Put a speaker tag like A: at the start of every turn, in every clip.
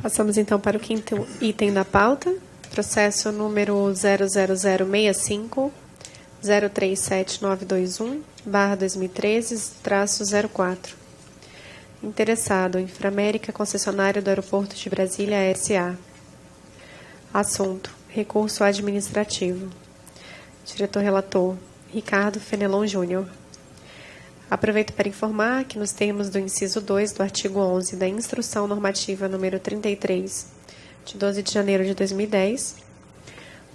A: Passamos então para o quinto item da pauta, processo número 000650379921, 2013-04. Interessado, Inframérica, concessionária do Aeroporto de Brasília, S.A. Assunto: recurso administrativo. Diretor-relator: Ricardo Fenelon Júnior. Aproveito para informar que, nos termos do inciso 2 do artigo 11 da Instrução Normativa número 33, de 12 de janeiro de 2010,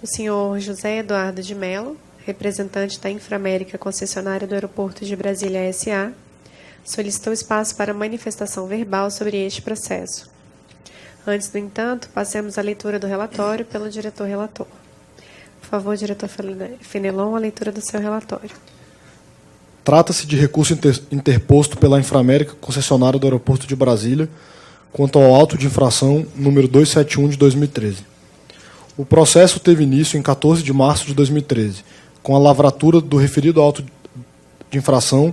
A: o senhor José Eduardo de Mello, representante da Inframérica, concessionária do Aeroporto de Brasília, S.A., solicitou espaço para manifestação verbal sobre este processo. Antes, no entanto, passemos à leitura do relatório pelo diretor-relator. Por favor, diretor Fenelon, a leitura do seu relatório.
B: Trata-se de recurso interposto pela Inframérica, concessionária do Aeroporto de Brasília, quanto ao auto de infração número 271 de 2013. O processo teve início em 14 de março de 2013, com a lavratura do referido auto de infração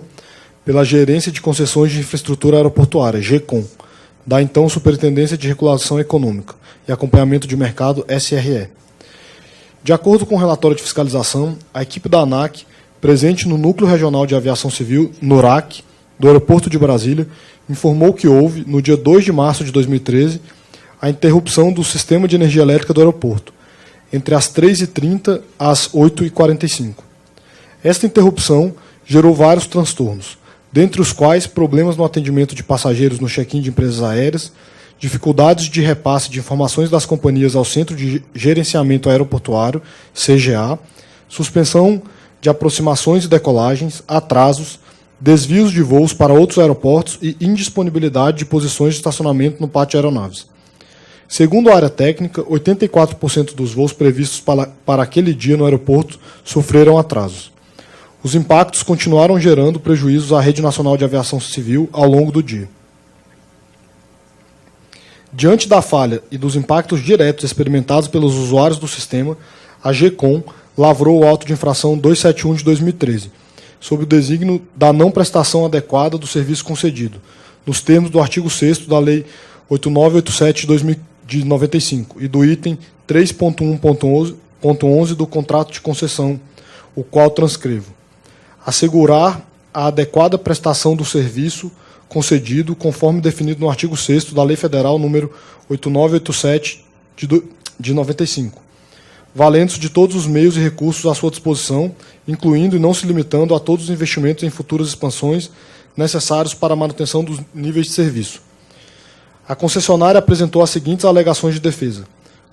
B: pela Gerência de Concessões de Infraestrutura Aeroportuária, GECOM, da então Superintendência de Regulação Econômica e Acompanhamento de Mercado, SRE. De acordo com o relatório de fiscalização, a equipe da ANAC, presente no Núcleo Regional de Aviação Civil, NURAC, do Aeroporto de Brasília, informou que houve, no dia 2 de março de 2013, a interrupção do sistema de energia elétrica do aeroporto, entre as 3h30 às 8h45. Esta interrupção gerou vários transtornos, dentre os quais problemas no atendimento de passageiros no check-in de empresas aéreas, dificuldades de repasse de informações das companhias ao Centro de Gerenciamento Aeroportuário, CGA, suspensão de aproximações e decolagens, atrasos, desvios de voos para outros aeroportos e indisponibilidade de posições de estacionamento no pátio de aeronaves. Segundo a área técnica, 84% dos voos previstos para aquele dia no aeroporto sofreram atrasos. Os impactos continuaram gerando prejuízos à Rede Nacional de Aviação Civil ao longo do dia. Diante da falha e dos impactos diretos experimentados pelos usuários do sistema, a GECOM lavrou o auto de infração 271 de 2013, sob o desígnio da não prestação adequada do serviço concedido, nos termos do artigo 6º da Lei 8987 de 95 e do item 3.1.11 do contrato de concessão, o qual transcrevo: assegurar a adequada prestação do serviço concedido conforme definido no artigo 6º da Lei Federal número 8987 de 95. Valendo-se de todos os meios e recursos à sua disposição, incluindo e não se limitando a todos os investimentos em futuras expansões necessários para a manutenção dos níveis de serviço. A concessionária apresentou as seguintes alegações de defesa,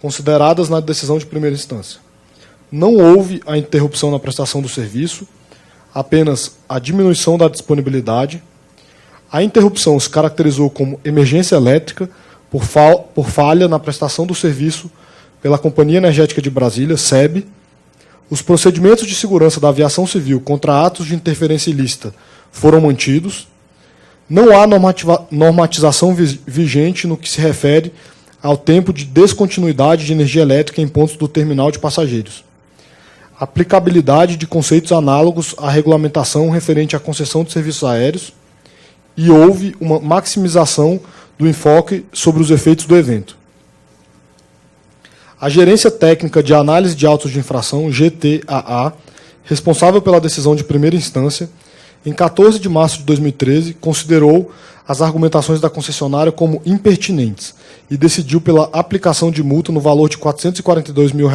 B: consideradas na decisão de primeira instância. Não houve a interrupção na prestação do serviço, apenas a diminuição da disponibilidade. A interrupção se caracterizou como emergência elétrica por falha na prestação do serviço pela Companhia Energética de Brasília, SEB. Os procedimentos de segurança da aviação civil contra atos de interferência ilícita foram mantidos. Não há normatização vigente no que se refere ao tempo de descontinuidade de energia elétrica em pontos do terminal de passageiros. Aplicabilidade de conceitos análogos à regulamentação referente à concessão de serviços aéreos. E houve uma maximização do enfoque sobre os efeitos do evento. A Gerência Técnica de Análise de Autos de Infração, GTAA, responsável pela decisão de primeira instância, em 14 de março de 2013, considerou as argumentações da concessionária como impertinentes e decidiu pela aplicação de multa no valor de R$ 442 mil,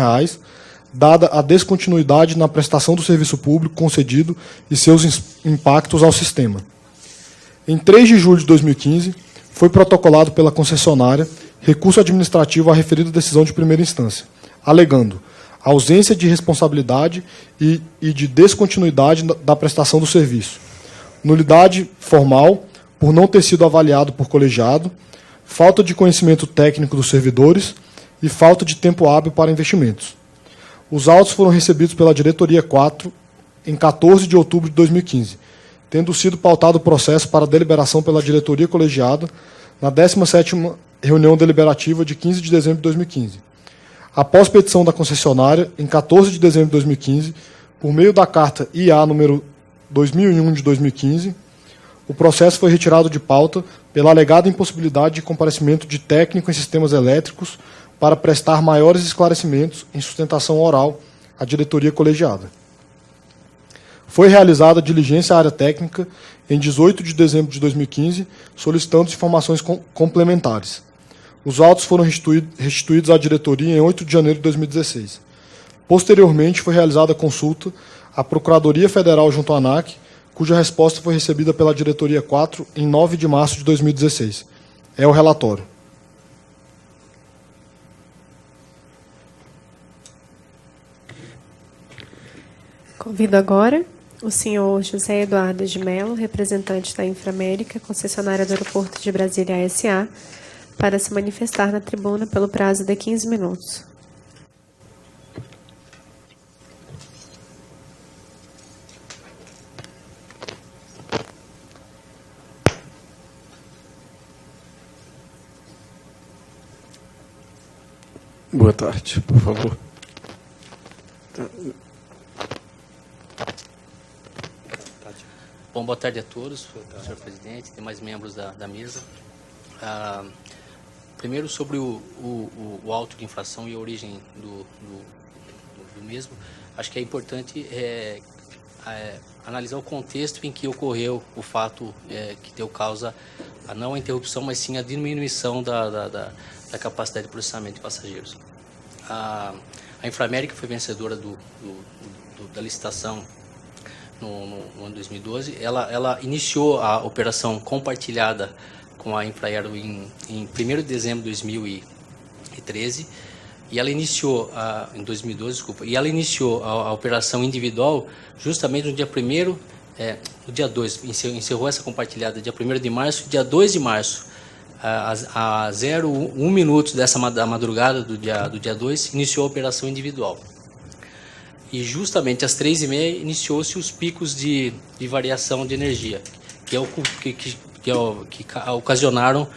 B: dada a descontinuidade na prestação do serviço público concedido e seus impactos ao sistema. Em 3 de julho de 2015, foi protocolado pela concessionária recurso administrativo à referida decisão de primeira instância, alegando ausência de responsabilidade e de descontinuidade da prestação do serviço, nulidade formal por não ter sido avaliado por colegiado, falta de conhecimento técnico dos servidores e falta de tempo hábil para investimentos. Os autos foram recebidos pela Diretoria 4 em 14 de outubro de 2015, tendo sido pautado o processo para deliberação pela diretoria colegiada na 17ª reunião deliberativa de 15 de dezembro de 2015. Após petição da concessionária, em 14 de dezembro de 2015, por meio da carta IA número 2001 de 2015, o processo foi retirado de pauta pela alegada impossibilidade de comparecimento de técnico em sistemas elétricos para prestar maiores esclarecimentos em sustentação oral à diretoria colegiada. Foi realizada diligência à área técnica em 18 de dezembro de 2015, solicitando informações complementares. Os autos foram restituídos à diretoria em 8 de janeiro de 2016. Posteriormente, foi realizada consulta à Procuradoria Federal junto à ANAC, cuja resposta foi recebida pela diretoria 4 em 9 de março de 2016. É o relatório.
A: Convido agora o senhor José Eduardo de Mello, representante da Inframérica, concessionária do Aeroporto de Brasília S.A., para se manifestar na tribuna pelo prazo de 15 minutos.
C: Boa tarde, por favor.
D: Bom, boa tarde a todos, senhor presidente, demais membros da mesa. Primeiro, sobre o auto de infração e a origem do mesmo, acho que é importante analisar o contexto em que ocorreu o fato que deu causa a não a interrupção, mas sim a diminuição da capacidade de processamento de passageiros. A Inframérica foi vencedora da licitação no ano de 2012. Ela iniciou a operação compartilhada com a Infraero em 1º de dezembro de 2013, e ela iniciou em 2012, desculpa, e ela iniciou a operação individual justamente no dia 1º, no dia 2, encerrou essa compartilhada dia 1º de março, dia 2 de março, a 01 minutos da madrugada do dia 2, iniciou a operação individual. E justamente às 3h30 iniciou-se os picos de variação de energia, que ocasionaram,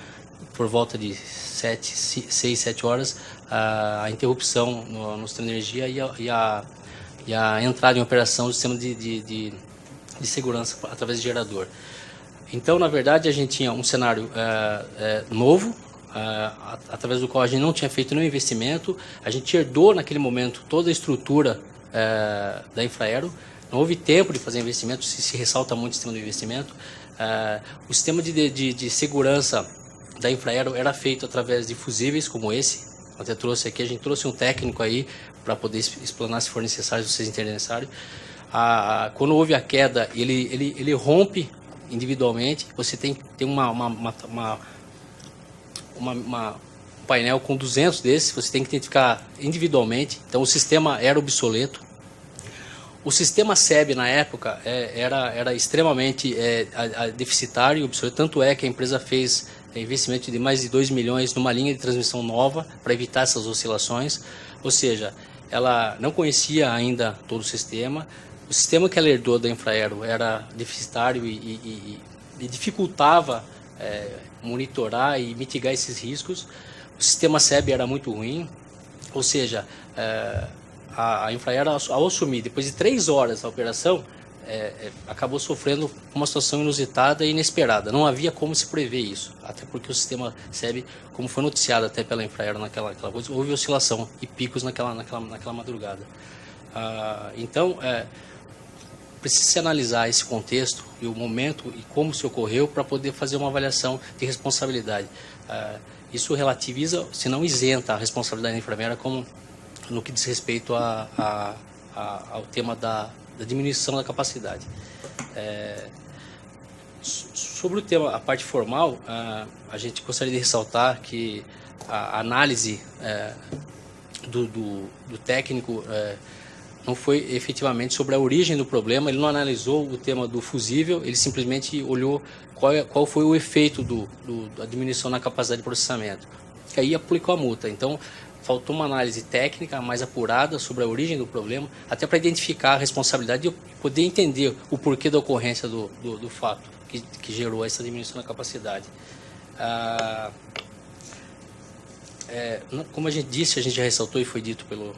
D: por volta de 6, 7 horas, a interrupção no sistema de energia e a entrada em operação do sistema de segurança através de gerador. Então, na verdade, a gente tinha um cenário novo, através do qual a gente não tinha feito nenhum investimento. A gente herdou, naquele momento, toda a estrutura da Infraero. Não houve tempo de fazer investimento, se ressalta muito o sistema de investimento. O sistema de segurança da Infraero era feito através de fusíveis como esse. Até trouxe aqui, a gente trouxe um técnico aí para poder explanar se for necessário, se vocês entenderem necessário. Quando houve a queda, ele rompe individualmente. Você tem um painel com 200 desses, você tem que identificar individualmente. Então o sistema era obsoleto. O sistema SEB na época era extremamente deficitário e obsoleto, tanto é que a empresa fez investimento de mais de 2 milhões numa linha de transmissão nova para evitar essas oscilações. Ou seja, ela não conhecia ainda todo o sistema. O sistema que ela herdou da Infraero era deficitário e dificultava monitorar e mitigar esses riscos. O sistema SEB era muito ruim, ou seja, a Infraero, ao assumir, depois de 3 horas a operação, acabou sofrendo uma situação inusitada e inesperada. Não havia como se prever isso, até porque o sistema SEB, como foi noticiado até pela Infraero naquela coisa, houve oscilação e picos naquela madrugada. Então, precisa se analisar esse contexto e o momento e como se ocorreu para poder fazer uma avaliação de responsabilidade. Isso relativiza, se não isenta a responsabilidade da Inframérica como no que diz respeito ao tema da diminuição da capacidade. Sobre o tema, a parte formal, a gente gostaria de ressaltar que a análise do técnico não foi efetivamente sobre a origem do problema. Ele não analisou o tema do fusível, ele simplesmente olhou qual foi o efeito da diminuição na capacidade de processamento. E aí aplicou a multa. Então, faltou uma análise técnica mais apurada sobre a origem do problema, até para identificar a responsabilidade e poder entender o porquê da ocorrência do fato que gerou essa diminuição na capacidade. Como a gente disse, a gente já ressaltou e foi dito pelo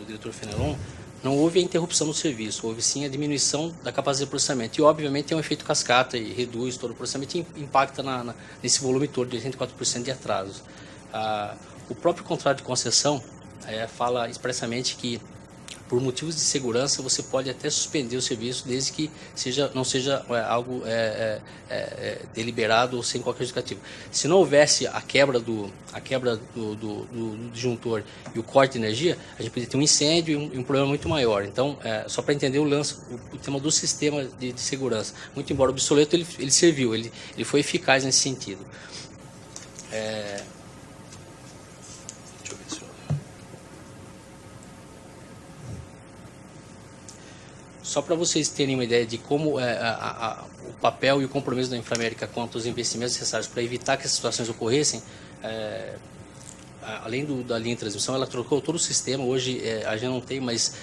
D: diretor Fenelon, não houve a interrupção do serviço, houve sim a diminuição da capacidade de processamento. E, obviamente, tem um efeito cascata e reduz todo o processamento e impacta nesse volume todo de 84% de atrasos. O próprio contrato de concessão fala expressamente que, por motivos de segurança, você pode até suspender o serviço desde que não seja algo deliberado ou sem qualquer justificativa. Se não houvesse a quebra do disjuntor e o corte de energia, a gente poderia ter um incêndio e um problema muito maior. Então, só para entender o tema do sistema de segurança, muito embora obsoleto, ele serviu, ele foi eficaz nesse sentido. Só para vocês terem uma ideia de como o papel e o compromisso da Inframérica quanto aos investimentos necessários para evitar que essas situações ocorressem, além da linha de transmissão, ela trocou todo o sistema. Hoje a gente não tem mais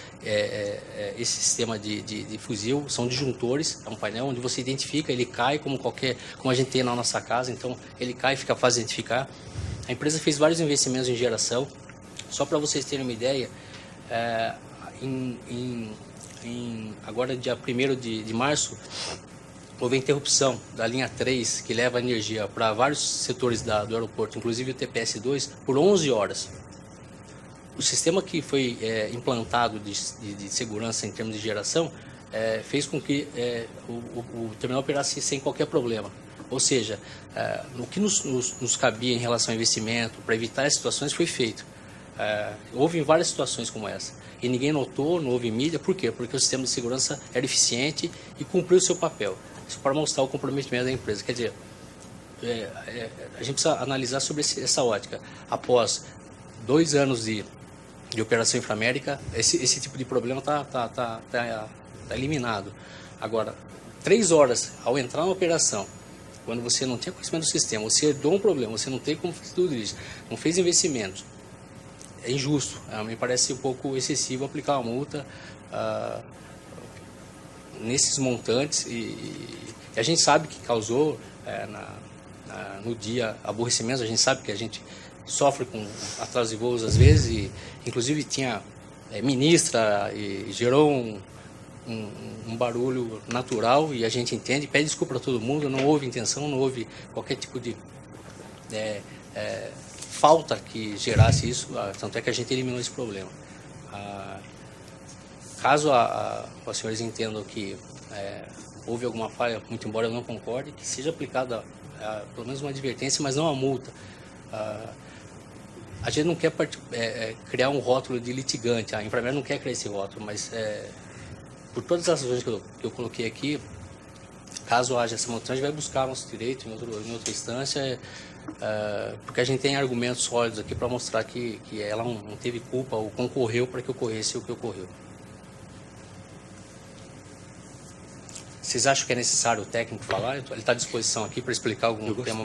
D: esse sistema de fuzil, são disjuntores, é um painel onde você identifica, ele cai como a gente tem na nossa casa, então ele cai e fica fácil de identificar. A empresa fez vários investimentos em geração. Só para vocês terem uma ideia, agora, dia 1º de março, houve a interrupção da linha 3, que leva energia para vários setores do aeroporto, inclusive o TPS-2, por 11 horas. O sistema que foi implantado de segurança em termos de geração fez com que o terminal operasse sem qualquer problema. Ou seja, o que nos cabia em relação ao investimento, para evitar as situações, foi feito. Houve várias situações como essa. E ninguém notou, não houve mídia. Por quê? Porque o sistema de segurança era eficiente e cumpriu o seu papel. Isso para mostrar o comprometimento da empresa. Quer dizer, a gente precisa analisar sobre essa ótica. Após 2 anos de operação Inframérica, esse tipo de problema está eliminado. Agora, 3 horas ao entrar na operação, quando você não tinha conhecimento do sistema, você herdou um problema, você não tem como fazer tudo isso, não fez investimentos, é injusto. Me parece um pouco excessivo aplicar uma multa nesses montantes e a gente sabe que causou no dia aborrecimentos. A gente sabe que a gente sofre com atraso de voos às vezes e inclusive tinha ministra e gerou um barulho natural e a gente entende, pede desculpa para todo mundo, não houve intenção, não houve qualquer tipo de falta que gerasse isso, tanto é que a gente eliminou esse problema. Caso os senhores entendam que houve alguma falha, muito embora eu não concorde, que seja aplicada pelo menos uma advertência, mas não uma multa. A gente não quer criar um rótulo de litigante, a Inframérica não quer criar esse rótulo, mas por todas as razões que eu coloquei aqui, caso haja essa multa, a gente vai buscar nosso direito em outra instância, porque a gente tem argumentos sólidos aqui para mostrar que ela não teve culpa ou concorreu para que ocorresse o que ocorreu. Vocês acham que é necessário o técnico falar? Ele está à disposição aqui para explicar algum tema?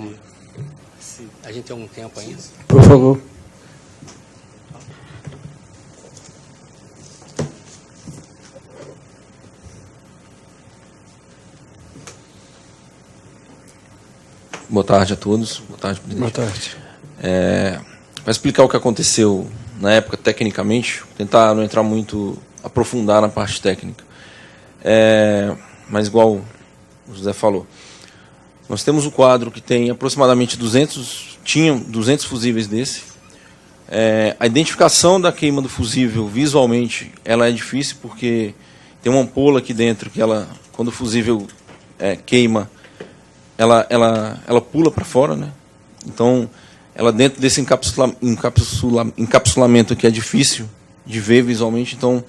D: Sim. A gente tem algum tempo ainda?
C: Por favor. Boa tarde a todos. Boa tarde, presidente.
B: Boa tarde.
C: Para explicar o que aconteceu na época tecnicamente, tentar não entrar muito, aprofundar na parte técnica. Mas igual o José falou, nós temos um quadro que tem aproximadamente 200 fusíveis desse. A identificação da queima do fusível visualmente ela é difícil porque tem uma ampola aqui dentro que ela, quando o fusível queima, ela pula para fora, né? Então, ela dentro desse encapsulamento aqui é difícil de ver visualmente. Então,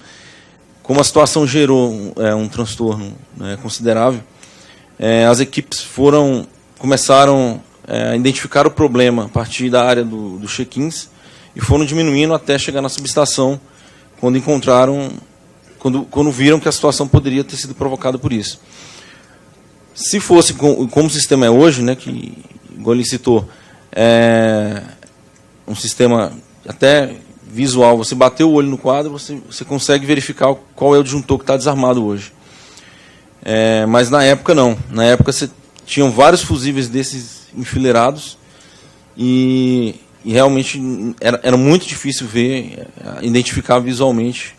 C: como a situação gerou um transtorno considerável, as equipes começaram a identificar o problema a partir da área do check-ins e foram diminuindo até chegar na subestação, quando viram que a situação poderia ter sido provocada por isso. Se fosse como o sistema é hoje, né, que, igual ele citou, um sistema até visual, você bateu o olho no quadro, você consegue verificar qual é o disjuntor que está desarmado hoje. Mas na época não. Na época você tinham vários fusíveis desses enfileirados e realmente era muito difícil identificar visualmente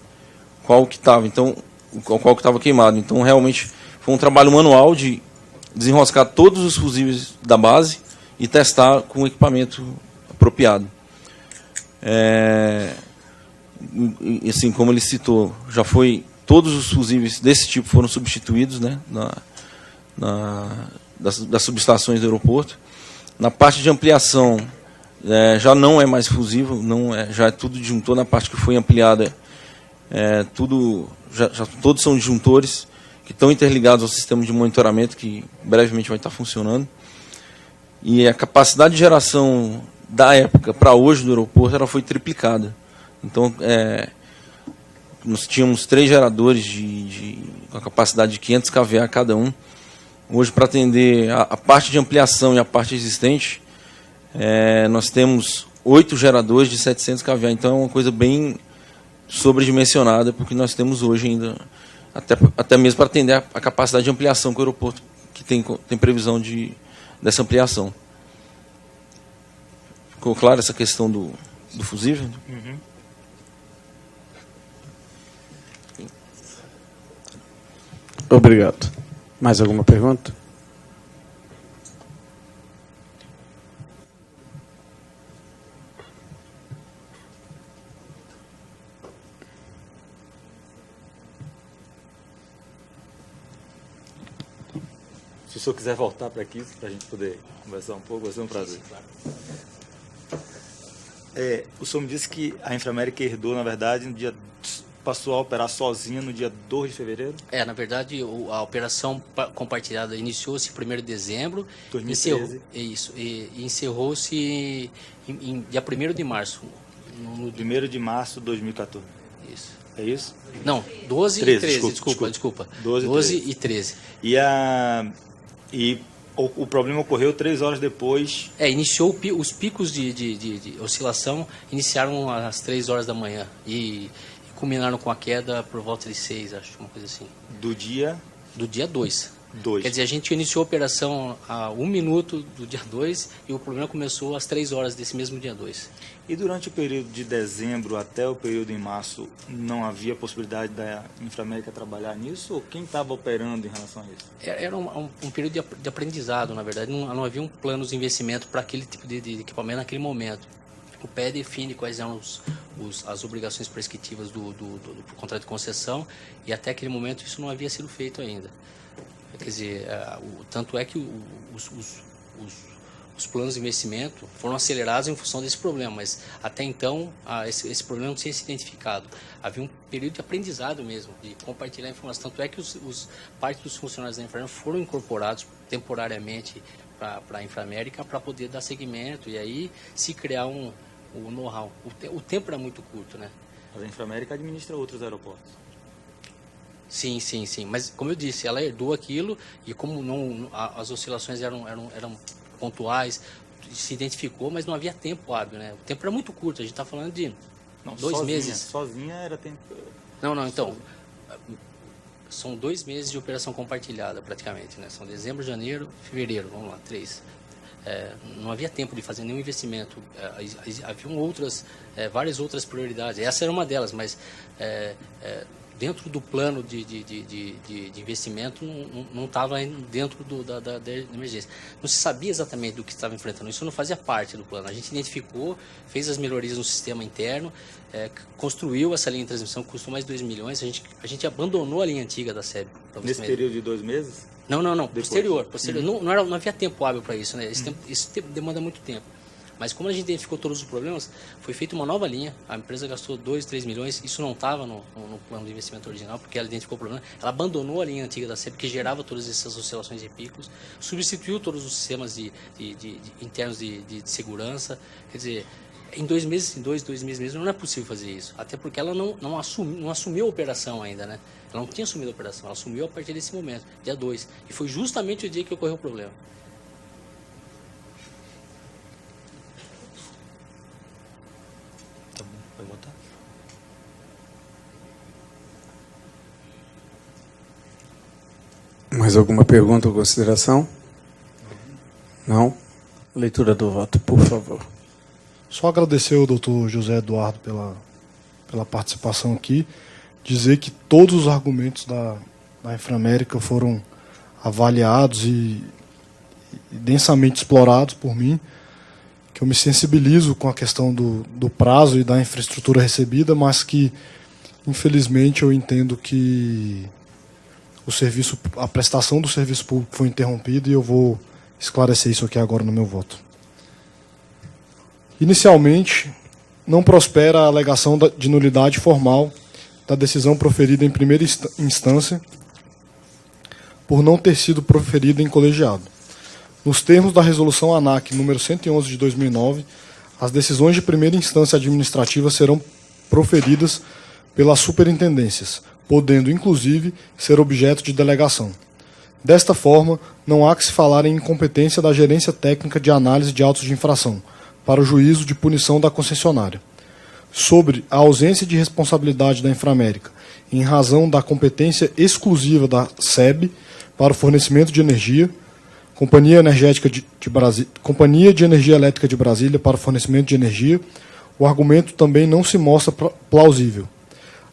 C: qual que estava queimado. Então, realmente, foi um trabalho manual de desenroscar todos os fusíveis da base e testar com o equipamento apropriado. Assim, como ele citou, todos os fusíveis desse tipo foram substituídos, né, das subestações do aeroporto. Na parte de ampliação, já não é mais fusível, já é tudo disjuntor. Na parte que foi ampliada, todos são disjuntores que estão interligados ao sistema de monitoramento, que brevemente vai estar funcionando. E a capacidade de geração da época para hoje do aeroporto ela foi triplicada. Então, nós tínhamos 3 geradores com a capacidade de 500 kVA cada um. Hoje, para atender a parte de ampliação e a parte existente, nós temos 8 geradores de 700 kVA. Então, é uma coisa bem sobredimensionada, porque nós temos hoje ainda, até mesmo para atender a capacidade de ampliação que o aeroporto que tem previsão dessa ampliação. Ficou claro essa questão do fusível?
E: Uhum.
F: Obrigado. Mais alguma pergunta?
E: Se o senhor quiser voltar para aqui, para a gente poder conversar um pouco, vai ser um prazer.
D: Sim, claro.
E: O senhor me disse que a Inframérica herdou, na verdade, passou a operar sozinha no dia 2 de fevereiro?
D: Na verdade, a operação compartilhada iniciou-se em 1º de dezembro.
E: 2013.
D: E encerrou-se em dia 1º de março.
E: 1º de março de 2014.
D: Isso.
E: É isso?
D: Não, 12
E: 13,
D: e 13, desculpa.
E: 12
D: e 13.
E: E o problema ocorreu 3 horas depois.
D: Iniciou os picos de oscilação, iniciaram às 3 horas da manhã e culminaram com a queda por volta de 6, acho, uma coisa assim.
E: Do dia
D: 2.
E: 2.
D: Quer dizer, a gente iniciou a operação a 1 minuto do dia 2 e o problema começou às 3 horas desse mesmo dia 2.
E: E durante o período de dezembro até o período em março, não havia possibilidade da Inframérica trabalhar nisso? Ou quem estava operando em relação a isso?
D: Era um período de aprendizado, na verdade. Não havia um plano de investimento para aquele tipo de equipamento naquele momento. O PE define quais eram as obrigações prescritivas do contrato de concessão e até aquele momento isso não havia sido feito ainda. Quer dizer, tanto é que os planos de investimento foram acelerados em função desse problema, mas até então esse problema não tinha se identificado. Havia um período de aprendizado mesmo, de compartilhar informação. Tanto é que parte dos funcionários da Inframérica foram incorporados temporariamente para a Inframérica para poder dar seguimento e aí se criar um know-how. O tempo era muito curto, né?
E: A Inframérica administra outros aeroportos.
D: Sim. Mas, como eu disse, ela herdou aquilo e como as oscilações eram pontuais, se identificou, mas não havia tempo hábil, né? O tempo era muito curto, a gente está falando de 2 meses.
E: Sozinha era tempo...
D: Não, então... São 2 meses de operação compartilhada, praticamente, né? São dezembro, janeiro, fevereiro, vamos lá, 3. Não havia tempo de fazer nenhum investimento. Haviam várias outras prioridades. Essa era uma delas, mas dentro do plano de investimento não estava dentro da emergência. Não se sabia exatamente do que estava enfrentando. Isso não fazia parte do plano. A gente identificou, fez as melhorias no sistema interno, construiu essa linha de transmissão que custou mais de 2 milhões. A gente abandonou a linha antiga da SEB.
E: Nesse período de 2 meses?
D: Não. Posterior. Não havia tempo hábil para isso, né? Isso demanda muito tempo. Mas como a gente identificou todos os problemas, foi feita uma nova linha. A empresa gastou 2, 3 milhões. Isso não estava no plano de investimento original, porque ela identificou o problema. Ela abandonou a linha antiga da SEB, que gerava todas essas oscilações e picos, substituiu todos os sistemas internos de segurança. Quer dizer, em 2 meses, em 2 meses mesmo, não é possível fazer isso. Até porque ela não assumiu a operação ainda, né? Ela não tinha assumido a operação, ela assumiu a partir desse momento, dia 2. E foi justamente o dia que ocorreu o problema.
E: Tá bom, pode botar.
F: Mais alguma pergunta ou consideração? Não? Leitura do voto, por favor.
B: Só agradecer ao doutor José Eduardo pela participação aqui. dizer que todos os argumentos da Inframérica foram avaliados e densamente explorados por mim, que eu me sensibilizo com a questão do prazo e da infraestrutura recebida, mas que, infelizmente, eu entendo que a prestação do serviço público foi interrompida, e eu vou esclarecer isso aqui agora no meu voto. Inicialmente, não prospera a alegação de nulidade formal da decisão proferida em primeira instância por não ter sido proferida em colegiado. Nos termos da Resolução ANAC número 111 de 2009, as decisões de primeira instância administrativa serão proferidas pelas superintendências, podendo, inclusive, ser objeto de delegação. Desta forma, não há que se falar em incompetência da gerência técnica de análise de autos de infração para o juízo de punição da concessionária. Sobre a ausência de responsabilidade da Inframérica em razão da competência exclusiva da SEB para o fornecimento de energia, Companhia de Energia Elétrica de Brasília para o fornecimento de energia, o argumento também não se mostra plausível.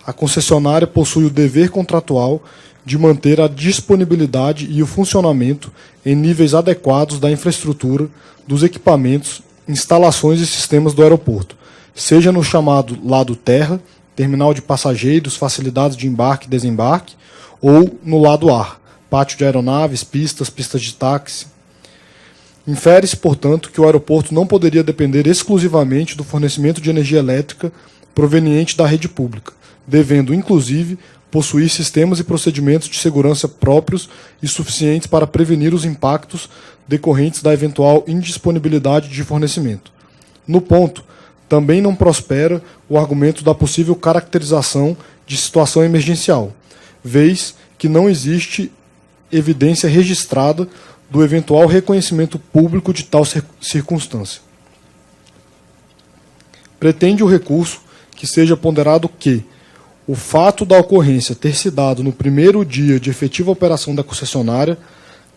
B: A concessionária possui o dever contratual de manter a disponibilidade e o funcionamento em níveis adequados da infraestrutura, dos equipamentos, instalações e sistemas do aeroporto, seja no chamado lado terra, terminal de passageiros, facilidades de embarque e desembarque, ou no lado ar, pátio de aeronaves, pistas de táxi. Infere-se, portanto, que o aeroporto não poderia depender exclusivamente do fornecimento de energia elétrica proveniente da rede pública, devendo, inclusive, possuir sistemas e procedimentos de segurança próprios e suficientes para prevenir os impactos decorrentes da eventual indisponibilidade de fornecimento. No ponto, também não prospera o argumento da possível caracterização de situação emergencial, vez que não existe evidência registrada do eventual reconhecimento público de tal circunstância. Pretende o recurso que seja ponderado que o fato da ocorrência ter se dado no primeiro dia de efetiva operação da concessionária,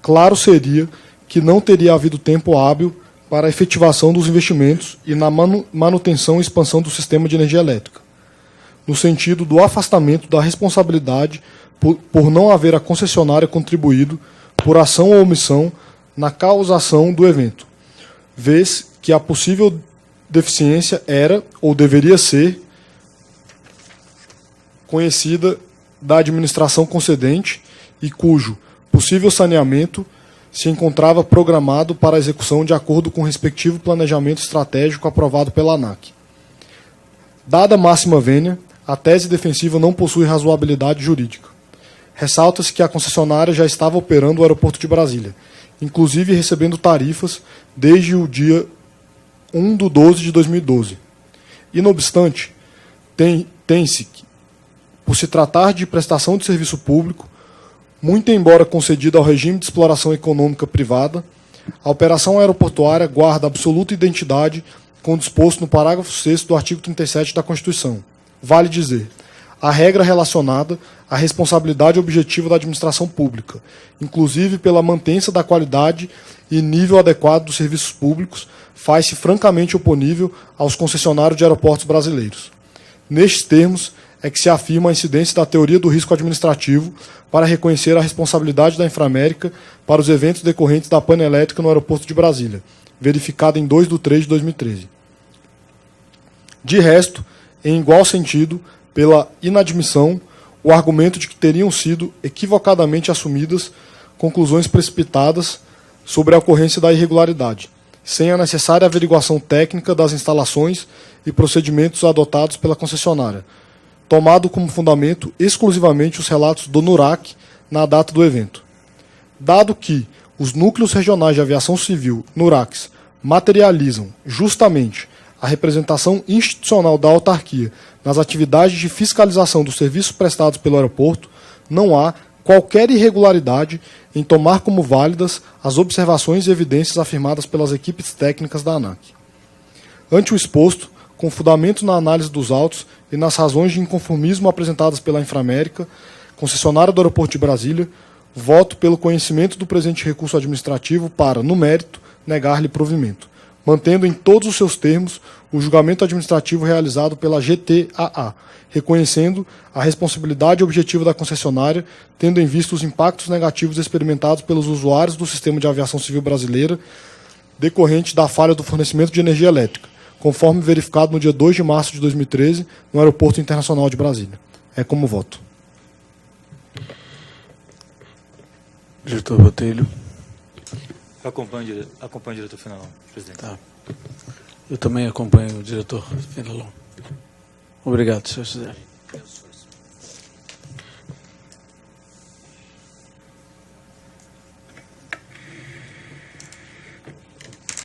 B: claro seria que não teria havido tempo hábil para a efetivação dos investimentos e na manutenção e expansão do sistema de energia elétrica, no sentido do afastamento da responsabilidade por não haver a concessionária contribuído, por ação ou omissão, na causação do evento, vez que a possível deficiência era ou deveria ser conhecida da administração concedente e cujo possível saneamento se encontrava programado para a execução de acordo com o respectivo planejamento estratégico aprovado pela ANAC. Dada a máxima vênia, a tese defensiva não possui razoabilidade jurídica. Ressalta-se que a concessionária já estava operando o aeroporto de Brasília, inclusive recebendo tarifas desde o dia 1/12 de 2012. E, não obstante, tem-se que, por se tratar de prestação de serviço público, muito embora concedida ao regime de exploração econômica privada, a operação aeroportuária guarda absoluta identidade com o disposto no parágrafo 6º do artigo 37 da Constituição. Vale dizer, a regra relacionada à responsabilidade objetiva da administração pública, inclusive pela mantença da qualidade e nível adequado dos serviços públicos, faz-se francamente oponível aos concessionários de aeroportos brasileiros. Nestes termos, é que se afirma a incidência da teoria do risco administrativo para reconhecer a responsabilidade da Inframérica para os eventos decorrentes da pane elétrica no aeroporto de Brasília, verificada em 2/3 de 2013. De resto, em igual sentido, pela inadmissão, o argumento de que teriam sido equivocadamente assumidas conclusões precipitadas sobre a ocorrência da irregularidade, sem a necessária averiguação técnica das instalações e procedimentos adotados pela concessionária, tomado como fundamento exclusivamente os relatos do NURAC na data do evento. Dado que os núcleos regionais de aviação civil, NURACs, materializam justamente a representação institucional da autarquia nas atividades de fiscalização dos serviços prestados pelo aeroporto, não há qualquer irregularidade em tomar como válidas as observações e evidências afirmadas pelas equipes técnicas da ANAC. Ante o exposto, com fundamento na análise dos autos e nas razões de inconformismo apresentadas pela Inframérica, concessionária do Aeroporto de Brasília, voto pelo conhecimento do presente recurso administrativo para, no mérito, negar-lhe provimento, mantendo em todos os seus termos o julgamento administrativo realizado pela GTAA, reconhecendo a responsabilidade objetiva da concessionária, tendo em vista os impactos negativos experimentados pelos usuários do sistema de aviação civil brasileira decorrente da falha do fornecimento de energia elétrica, conforme verificado no dia 2 de março de 2013, no Aeroporto Internacional de Brasília. É como voto.
F: Diretor Botelho.
E: Acompanho o diretor Fenelon, presidente.
F: Tá. Eu também acompanho o diretor Fenelon. Obrigado, senhor Ciseli.